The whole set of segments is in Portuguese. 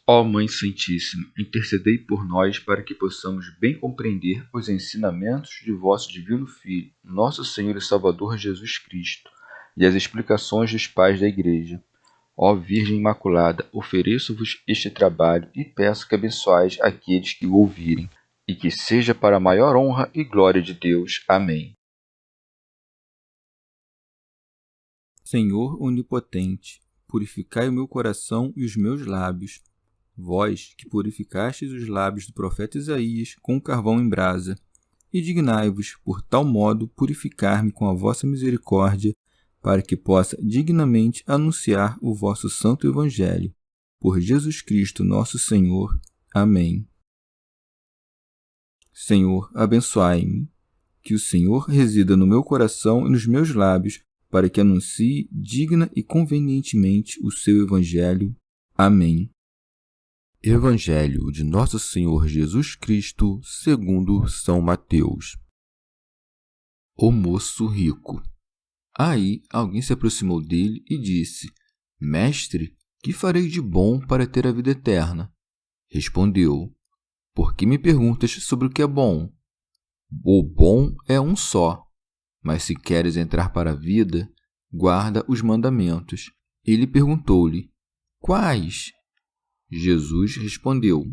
Ó Mãe Santíssima, intercedei por nós para que possamos bem compreender os ensinamentos de vosso Divino Filho, nosso Senhor e Salvador Jesus Cristo, e as explicações dos pais da Igreja. Ó Virgem Imaculada, ofereço-vos este trabalho e peço que abençoais aqueles que o ouvirem, e que seja para a maior honra e glória de Deus. Amém. Senhor onipotente, purificai o meu coração e os meus lábios. Vós, que purificastes os lábios do profeta Isaías com carvão em brasa, e dignai-vos, por tal modo, purificar-me com a vossa misericórdia, para que possa dignamente anunciar o vosso santo Evangelho. Por Jesus Cristo nosso Senhor. Amém. Senhor, abençoai-me. Que o Senhor resida no meu coração e nos meus lábios, para que anuncie digna e convenientemente o seu Evangelho. Amém. Evangelho de Nosso Senhor Jesus Cristo, segundo São Mateus. O moço rico. Aí alguém se aproximou dele e disse: Mestre, que farei de bom para ter a vida eterna? Respondeu: Por que me perguntas sobre o que é bom? O bom é um só, mas se queres entrar para a vida, guarda os mandamentos. Ele perguntou-lhe: Quais? Jesus respondeu: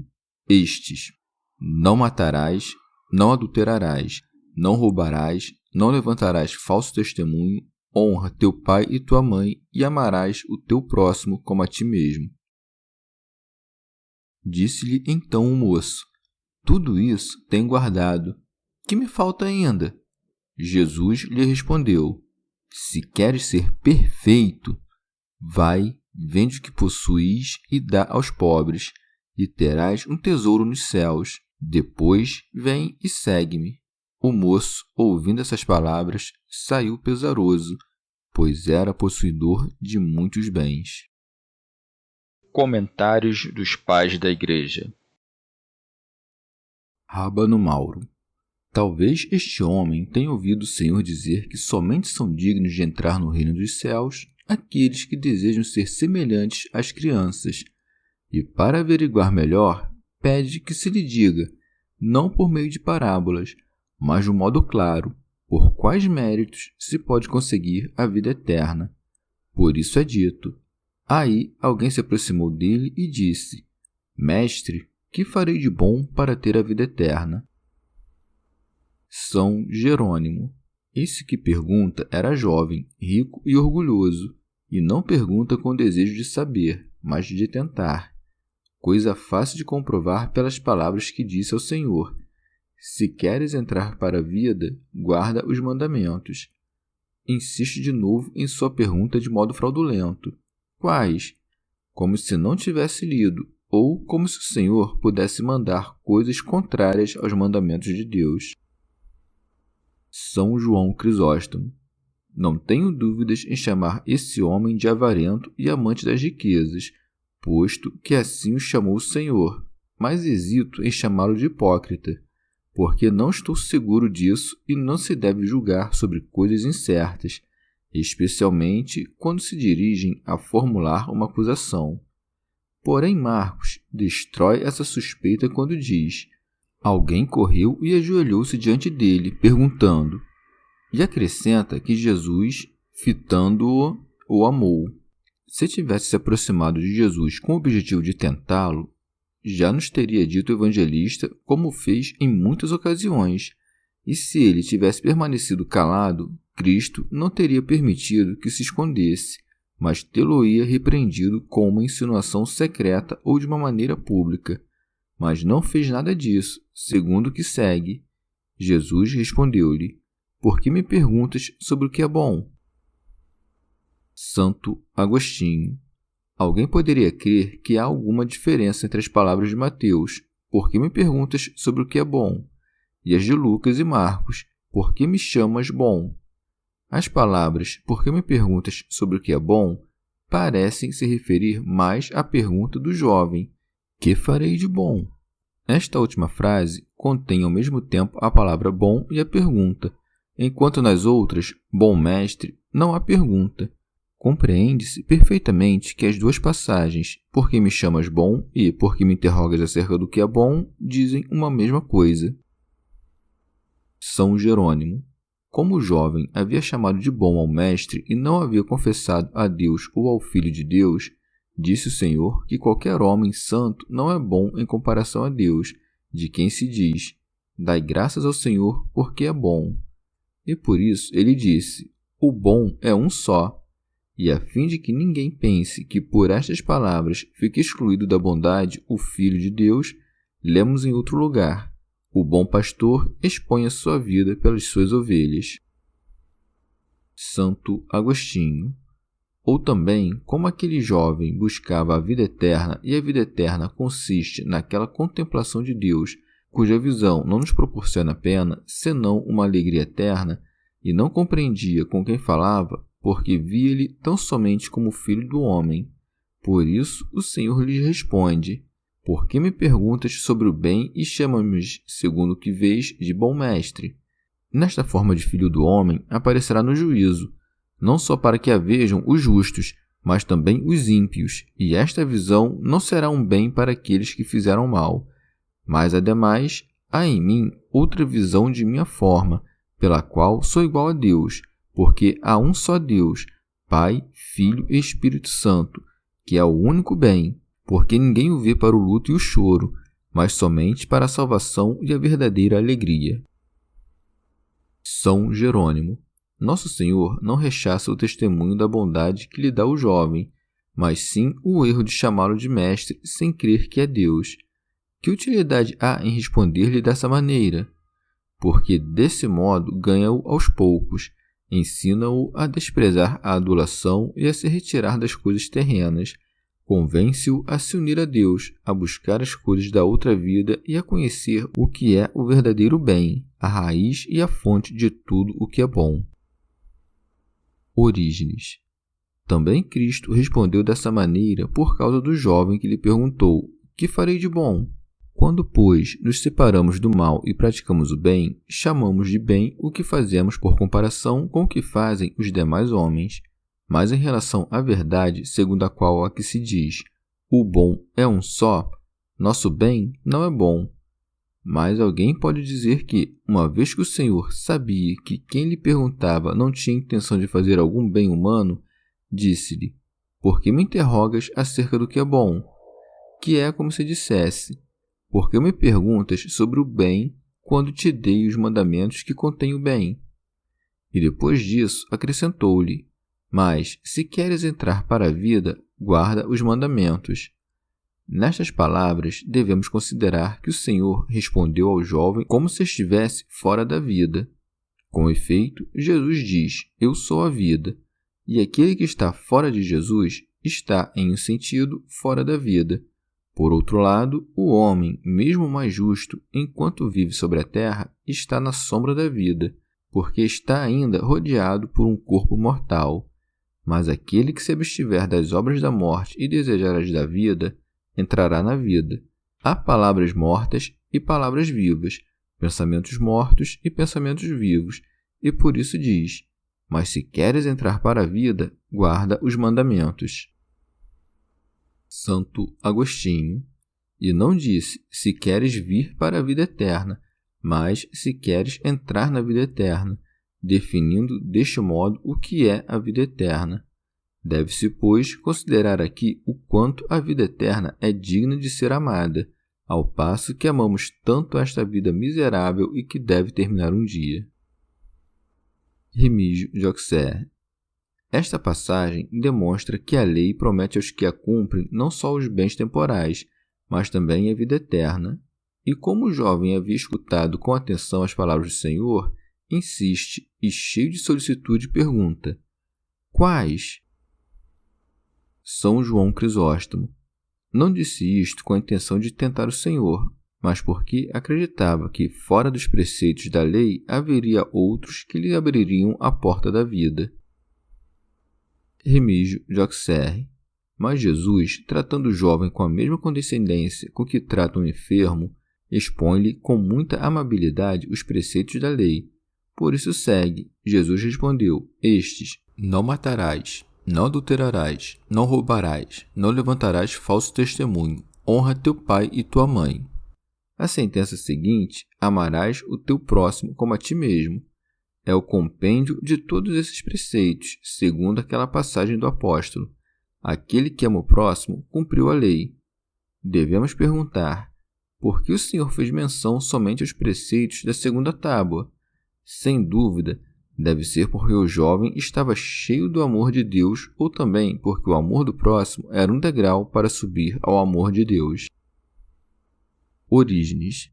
Estes: Não matarás, não adulterarás, não roubarás, não levantarás falso testemunho, honra teu pai e tua mãe e amarás o teu próximo como a ti mesmo. Disse-lhe então o moço: Tudo isso tenho guardado. Que me falta ainda? Jesus lhe respondeu: Se queres ser perfeito, vai, vende o que possuis e dá aos pobres, e terás um tesouro nos céus. Depois vem e segue-me. O moço, ouvindo essas palavras, saiu pesaroso, pois era possuidor de muitos bens. Comentários dos Pais da Igreja. Rábano Mauro. Talvez este homem tenha ouvido o Senhor dizer que somente são dignos de entrar no reino dos céus aqueles que desejam ser semelhantes às crianças, e para averiguar melhor, pede que se lhe diga, não por meio de parábolas, mas de um modo claro, por quais méritos se pode conseguir a vida eterna. Por isso é dito. Aí alguém se aproximou dele e disse: Mestre, que farei de bom para ter a vida eterna? São Jerônimo. Esse que pergunta era jovem, rico e orgulhoso, e não pergunta com desejo de saber, mas de tentar. Coisa fácil de comprovar pelas palavras que disse ao Senhor: Se queres entrar para a vida, guarda os mandamentos. Insiste de novo em sua pergunta de modo fraudulento. Quais? Como se não tivesse lido, ou como se o Senhor pudesse mandar coisas contrárias aos mandamentos de Deus. São João Crisóstomo. Não tenho dúvidas em chamar esse homem de avarento e amante das riquezas, posto que assim o chamou o Senhor, mas hesito em chamá-lo de hipócrita, porque não estou seguro disso e não se deve julgar sobre coisas incertas, especialmente quando se dirigem a formular uma acusação. Porém, Marcos destrói essa suspeita quando diz: Alguém correu e ajoelhou-se diante dele, perguntando, e acrescenta que Jesus, fitando-o, o amou. Se tivesse se aproximado de Jesus com o objetivo de tentá-lo, já nos teria dito o evangelista como fez em muitas ocasiões, e se ele tivesse permanecido calado, Cristo não teria permitido que se escondesse, mas tê-lo-ia repreendido com uma insinuação secreta ou de uma maneira pública. Mas não fez nada disso, segundo o que segue. Jesus respondeu-lhe: Por que me perguntas sobre o que é bom? Santo Agostinho. Alguém poderia crer que há alguma diferença entre as palavras de Mateus: Por que me perguntas sobre o que é bom? E as de Lucas e Marcos: Por que me chamas bom? As palavras Por que me perguntas sobre o que é bom parecem se referir mais à pergunta do jovem: Que farei de bom? Esta última frase contém ao mesmo tempo a palavra bom e a pergunta, enquanto nas outras, bom mestre, não há pergunta. Compreende-se perfeitamente que as duas passagens, porque me chamas bom e porque me interrogas acerca do que é bom, dizem uma mesma coisa. São Jerônimo. Como o jovem havia chamado de bom ao Mestre e não havia confessado a Deus ou ao Filho de Deus, disse o Senhor que qualquer homem santo não é bom em comparação a Deus, de quem se diz: dai graças ao Senhor porque é bom. E por isso ele disse: o bom é um só. E a fim de que ninguém pense que por estas palavras fique excluído da bondade o Filho de Deus, lemos em outro lugar: o bom pastor expõe a sua vida pelas suas ovelhas. Santo Agostinho. Ou também, como aquele jovem buscava a vida eterna, e a vida eterna consiste naquela contemplação de Deus, cuja visão não nos proporciona pena, senão uma alegria eterna, e não compreendia com quem falava, porque via-lhe tão somente como filho do homem. Por isso o Senhor lhes responde: por que me perguntas sobre o bem e chama-me, segundo o que vês, de bom mestre? Nesta forma de filho do homem aparecerá no juízo, não só para que a vejam os justos, mas também os ímpios, e esta visão não será um bem para aqueles que fizeram mal. Mas, ademais, há em mim outra visão de minha forma, pela qual sou igual a Deus, porque há um só Deus, Pai, Filho e Espírito Santo, que é o único bem, porque ninguém o vê para o luto e o choro, mas somente para a salvação e a verdadeira alegria. São Jerônimo. Nosso Senhor não rechaça o testemunho da bondade que lhe dá o jovem, mas sim o erro de chamá-lo de mestre sem crer que é Deus. Que utilidade há em responder-lhe dessa maneira? Porque desse modo ganha-o aos poucos, ensina-o a desprezar a adulação e a se retirar das coisas terrenas, convence-o a se unir a Deus, a buscar as coisas da outra vida e a conhecer o que é o verdadeiro bem, a raiz e a fonte de tudo o que é bom. Orígenes. Também Cristo respondeu dessa maneira por causa do jovem que lhe perguntou: que farei de bom? Quando, pois, nos separamos do mal e praticamos o bem, chamamos de bem o que fazemos por comparação com o que fazem os demais homens. Mas em relação à verdade, segundo a qual aqui se diz: o bom é um só, nosso bem não é bom. Mas alguém pode dizer que, uma vez que o Senhor sabia que quem lhe perguntava não tinha intenção de fazer algum bem humano, disse-lhe: por que me interrogas acerca do que é bom? Que é como se dissesse: por que me perguntas sobre o bem quando te dei os mandamentos que contêm o bem? E depois disso acrescentou-lhe: mas, se queres entrar para a vida, guarda os mandamentos. Nestas palavras, devemos considerar que o Senhor respondeu ao jovem como se estivesse fora da vida. Com efeito, Jesus diz: eu sou a vida, e aquele que está fora de Jesus está, em um sentido, fora da vida. Por outro lado, o homem, mesmo mais justo, enquanto vive sobre a terra, está na sombra da vida, porque está ainda rodeado por um corpo mortal. Mas aquele que se abstiver das obras da morte e desejar as da vida, entrará na vida. Há palavras mortas e palavras vivas, pensamentos mortos e pensamentos vivos, e por isso diz: mas se queres entrar para a vida, guarda os mandamentos. Santo Agostinho. E não disse: se queres vir para a vida eterna, mas se queres entrar na vida eterna, definindo deste modo o que é a vida eterna. Deve-se, pois, considerar aqui o quanto a vida eterna é digna de ser amada, ao passo que amamos tanto esta vida miserável e que deve terminar um dia. Remígio de Auxerre. Esta passagem demonstra que a lei promete aos que a cumprem não só os bens temporais, mas também a vida eterna. E como o jovem havia escutado com atenção as palavras do Senhor, insiste e, cheio de solicitude, pergunta: quais? São João Crisóstomo. Não disse isto com a intenção de tentar o Senhor, mas porque acreditava que, fora dos preceitos da lei, haveria outros que lhe abririam a porta da vida. Remígio de Auxerre. Mas Jesus, tratando o jovem com a mesma condescendência com que trata um enfermo, expõe-lhe com muita amabilidade os preceitos da lei. Por isso segue. Jesus respondeu: estes: não matarás, Não adulterarás, não roubarás, não levantarás falso testemunho, honra teu pai e tua mãe. A sentença seguinte, amarás o teu próximo como a ti mesmo, é o compêndio de todos esses preceitos, segundo aquela passagem do apóstolo. Aquele que ama o próximo cumpriu a lei. Devemos perguntar, por que o Senhor fez menção somente aos preceitos da segunda tábua? Sem dúvida, deve ser porque o jovem estava cheio do amor de Deus ou também porque o amor do próximo era um degrau para subir ao amor de Deus. Orígenes.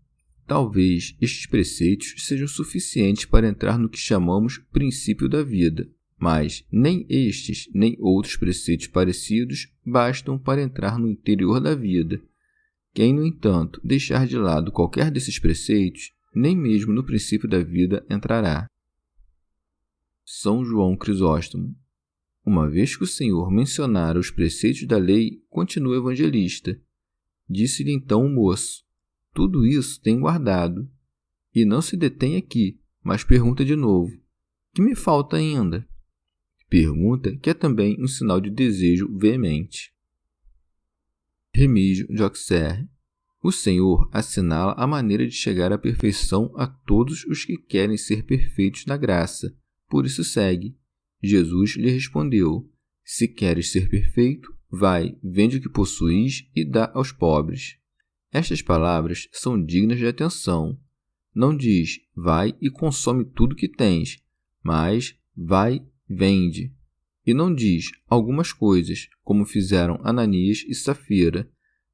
Talvez estes preceitos sejam suficientes para entrar no que chamamos princípio da vida, mas nem estes nem outros preceitos parecidos bastam para entrar no interior da vida. Quem, no entanto, deixar de lado qualquer desses preceitos, nem mesmo no princípio da vida entrará. São João Crisóstomo. Uma vez que o Senhor mencionara os preceitos da lei, continua o evangelista. Disse-lhe então o moço: tudo isso tem guardado. E não se detém aqui, mas pergunta de novo: que me falta ainda? Pergunta que é também um sinal de desejo veemente. Remígio de Auxerre. O Senhor assinala a maneira de chegar à perfeição a todos os que querem ser perfeitos na graça. Por isso segue. Jesus lhe respondeu: se queres ser perfeito, vai, vende o que possuis e dá aos pobres. Estas palavras são dignas de atenção. Não diz, vai e consome tudo que tens, mas vai, vende. E não diz algumas coisas, como fizeram Ananias e Safira,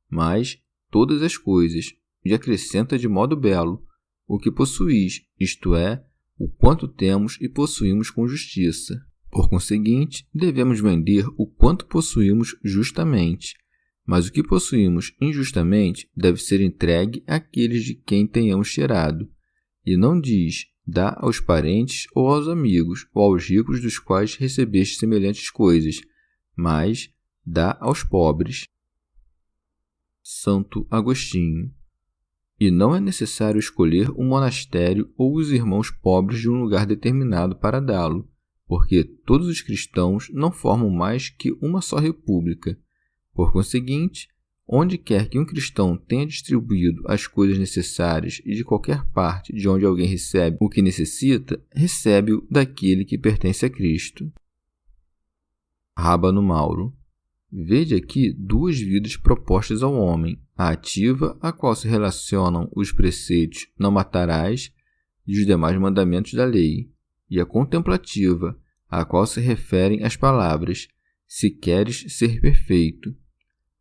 mas todas as coisas, e acrescenta de modo belo: o que possuis, isto é, o quanto temos e possuímos com justiça. Por conseguinte, devemos vender o quanto possuímos justamente. Mas o que possuímos injustamente deve ser entregue àqueles de quem tenhamos tirado. E não diz, dá aos parentes ou aos amigos, ou aos ricos dos quais recebeste semelhantes coisas, mas dá aos pobres. Santo Agostinho. E não é necessário escolher um monastério ou os irmãos pobres de um lugar determinado para dá-lo, porque todos os cristãos não formam mais que uma só república. Por conseguinte, onde quer que um cristão tenha distribuído as coisas necessárias e de qualquer parte de onde alguém recebe o que necessita, recebe-o daquele que pertence a Cristo. Rábano Mauro. Vede aqui duas vidas propostas ao homem: a ativa, a qual se relacionam os preceitos não matarás e os demais mandamentos da lei, e a contemplativa, a qual se referem as palavras se queres ser perfeito.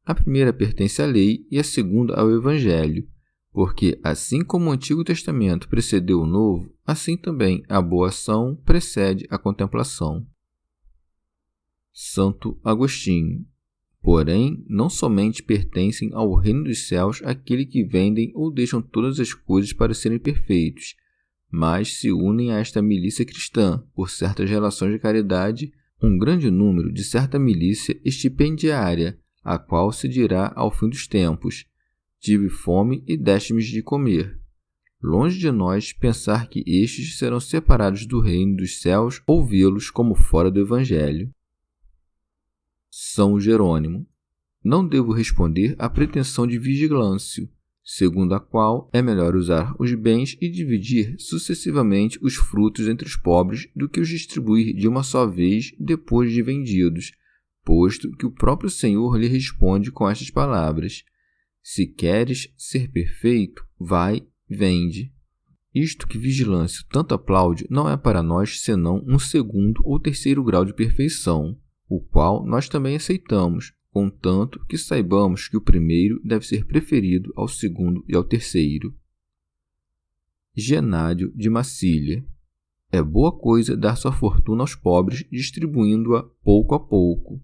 A primeira pertence à lei e a segunda ao Evangelho, porque assim como o Antigo Testamento precedeu o Novo, assim também a boa ação precede a contemplação. Santo Agostinho. Porém, não somente pertencem ao reino dos céus aqueles que vendem ou deixam todas as coisas para serem perfeitos, mas se unem a esta milícia cristã por certas relações de caridade, um grande número de certa milícia estipendiária, a qual se dirá ao fim dos tempos: tive fome e deste-me de comer. Longe de nós pensar que estes serão separados do reino dos céus ou vê-los como fora do Evangelho. São Jerônimo. Não devo responder à pretensão de vigilância, segundo a qual é melhor usar os bens e dividir sucessivamente os frutos entre os pobres do que os distribuir de uma só vez depois de vendidos, posto que o próprio Senhor lhe responde com estas palavras: se queres ser perfeito, vai, vende. Isto que vigilância tanto aplaude não é para nós senão um segundo ou terceiro grau de perfeição, o qual nós também aceitamos, contanto que saibamos que o primeiro deve ser preferido ao segundo e ao terceiro. Genádio de Massília. É boa coisa dar sua fortuna aos pobres, distribuindo-a pouco a pouco,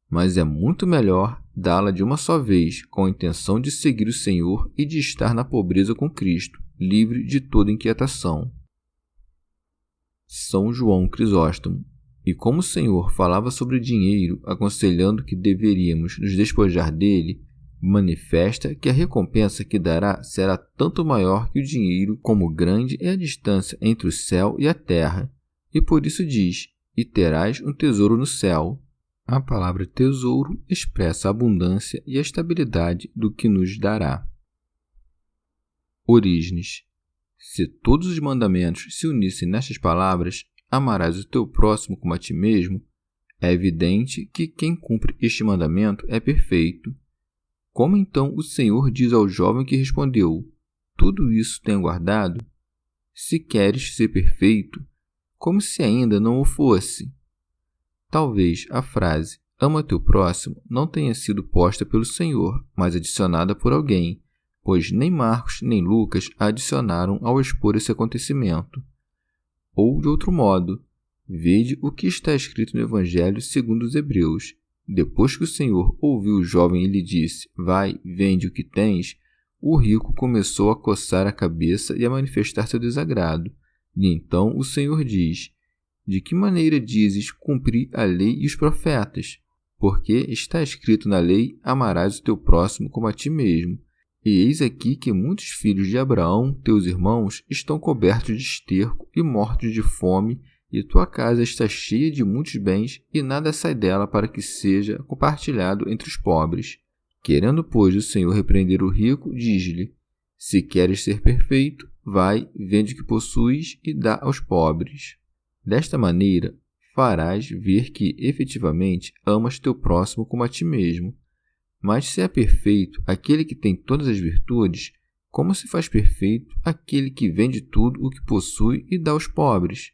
mas é muito melhor dá-la de uma só vez, com a intenção de seguir o Senhor e de estar na pobreza com Cristo, livre de toda inquietação. São João Crisóstomo. E como o Senhor falava sobre dinheiro, aconselhando que deveríamos nos despojar dele, manifesta que a recompensa que dará será tanto maior que o dinheiro, como grande é a distância entre o céu e a terra. E por isso diz: e terás um tesouro no céu. A palavra tesouro expressa a abundância e a estabilidade do que nos dará. Orígenes. Se todos os mandamentos se unissem nestas palavras, amarás o teu próximo como a ti mesmo, é evidente que quem cumpre este mandamento é perfeito. Como então o Senhor diz ao jovem que respondeu: tudo isso tenho guardado? Se queres ser perfeito, como se ainda não o fosse. Talvez a frase ama teu próximo não tenha sido posta pelo Senhor, mas adicionada por alguém, pois nem Marcos nem Lucas a adicionaram ao expor esse acontecimento. Ou, de outro modo, vede o que está escrito no Evangelho segundo os Hebreus. Depois que o Senhor ouviu o jovem e lhe disse: vai, vende o que tens, o rico começou a coçar a cabeça e a manifestar seu desagrado. E então o Senhor diz: de que maneira dizes cumprir a lei e os profetas? Porque está escrito na lei: amarás o teu próximo como a ti mesmo. E eis aqui que muitos filhos de Abraão, teus irmãos, estão cobertos de esterco e mortos de fome, e tua casa está cheia de muitos bens, e nada sai dela para que seja compartilhado entre os pobres. Querendo, pois, o Senhor repreender o rico, diz-lhe: se queres ser perfeito, vai, vende o que possuis e dá aos pobres. Desta maneira, farás ver que, efetivamente, amas teu próximo como a ti mesmo. Mas se é perfeito aquele que tem todas as virtudes, como se faz perfeito aquele que vende tudo o que possui e dá aos pobres?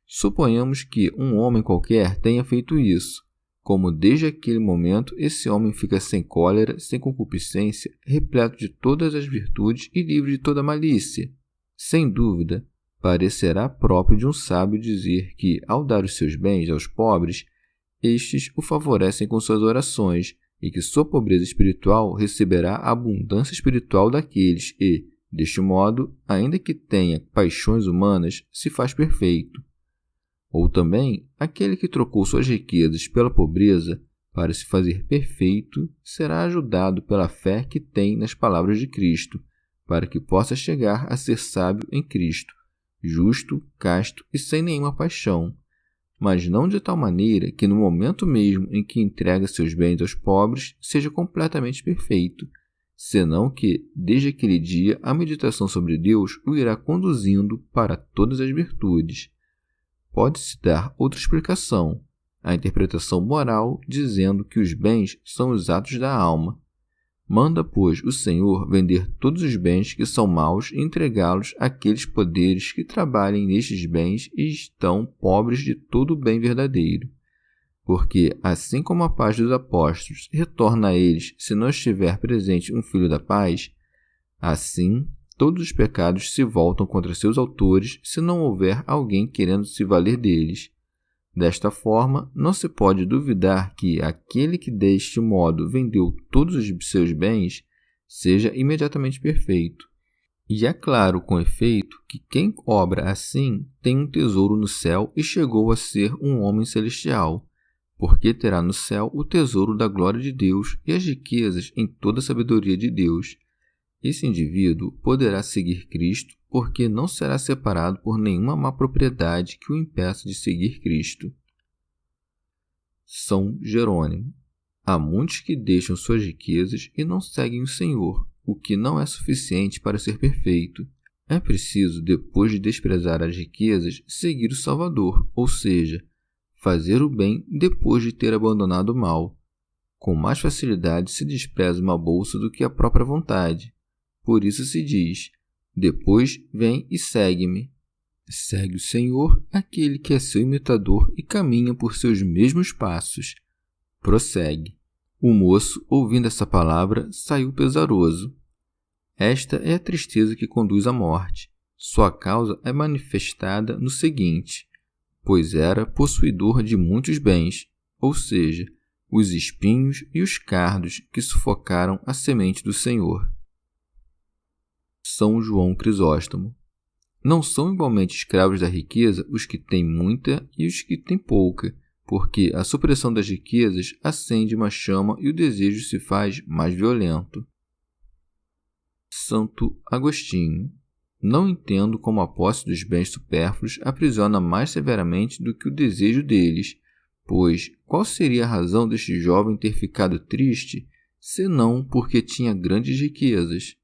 Suponhamos que um homem qualquer tenha feito isso. Como desde aquele momento esse homem fica sem cólera, sem concupiscência, repleto de todas as virtudes e livre de toda malícia. Sem dúvida, parecerá próprio de um sábio dizer que, ao dar os seus bens aos pobres, estes o favorecem com suas orações, e que sua pobreza espiritual receberá a abundância espiritual daqueles e, deste modo, ainda que tenha paixões humanas, se faz perfeito. Ou também, aquele que trocou suas riquezas pela pobreza para se fazer perfeito será ajudado pela fé que tem nas palavras de Cristo, para que possa chegar a ser sábio em Cristo, justo, casto e sem nenhuma paixão, mas não de tal maneira que no momento mesmo em que entrega seus bens aos pobres seja completamente perfeito, senão que, desde aquele dia, a meditação sobre Deus o irá conduzindo para todas as virtudes. Pode-se dar outra explicação, a interpretação moral, dizendo que os bens são os atos da alma. Manda, pois, o Senhor vender todos os bens que são maus e entregá-los àqueles poderes que trabalhem nestes bens e estão pobres de todo o bem verdadeiro. Porque, assim como a paz dos apóstolos retorna a eles se não estiver presente um filho da paz, assim todos os pecados se voltam contra seus autores se não houver alguém querendo se valer deles. Desta forma, não se pode duvidar que aquele que deste modo vendeu todos os seus bens seja imediatamente perfeito. E é claro, com efeito, que quem obra assim tem um tesouro no céu e chegou a ser um homem celestial, porque terá no céu o tesouro da glória de Deus e as riquezas em toda a sabedoria de Deus. Esse indivíduo poderá seguir Cristo porque não será separado por nenhuma má propriedade que o impeça de seguir Cristo. São Jerônimo. Há muitos que deixam suas riquezas e não seguem o Senhor, o que não é suficiente para ser perfeito. É preciso, depois de desprezar as riquezas, seguir o Salvador, ou seja, fazer o bem depois de ter abandonado o mal. Com mais facilidade se despreza uma bolsa do que a própria vontade. Por isso se diz: depois vem e segue-me. Segue o Senhor aquele que é seu imitador e caminha por seus mesmos passos. Prossegue. O moço, ouvindo essa palavra, saiu pesaroso. Esta é a tristeza que conduz à morte. Sua causa é manifestada no seguinte: pois era possuidor de muitos bens, ou seja, os espinhos e os cardos que sufocaram a semente do Senhor. São João Crisóstomo. Não são igualmente escravos da riqueza os que têm muita e os que têm pouca, porque a supressão das riquezas acende uma chama e o desejo se faz mais violento. Santo Agostinho. Não entendo como a posse dos bens supérfluos aprisiona mais severamente do que o desejo deles, Pois qual seria a razão deste jovem ter ficado triste, senão porque tinha grandes riquezas?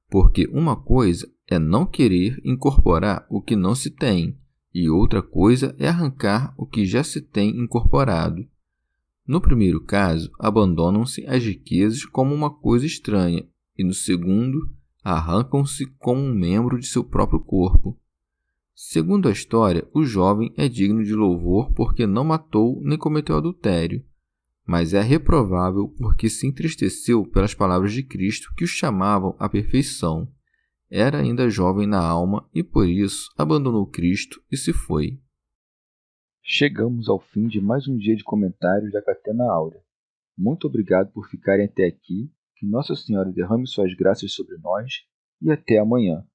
Porque uma coisa é não querer incorporar o que não se tem, e outra coisa é arrancar o que já se tem incorporado. No primeiro caso, abandonam-se as riquezas como uma coisa estranha, e no segundo, arrancam-se como um membro de seu próprio corpo. Segundo a história, o jovem é digno de louvor porque não matou nem cometeu adultério, mas é reprovável porque se entristeceu pelas palavras de Cristo que o chamavam à perfeição. Era ainda jovem na alma e por isso abandonou Cristo e se foi. Chegamos ao fim de mais um dia de comentários da Catena Áurea. Muito obrigado por ficarem até aqui, que Nossa Senhora derrame suas graças sobre nós e até amanhã.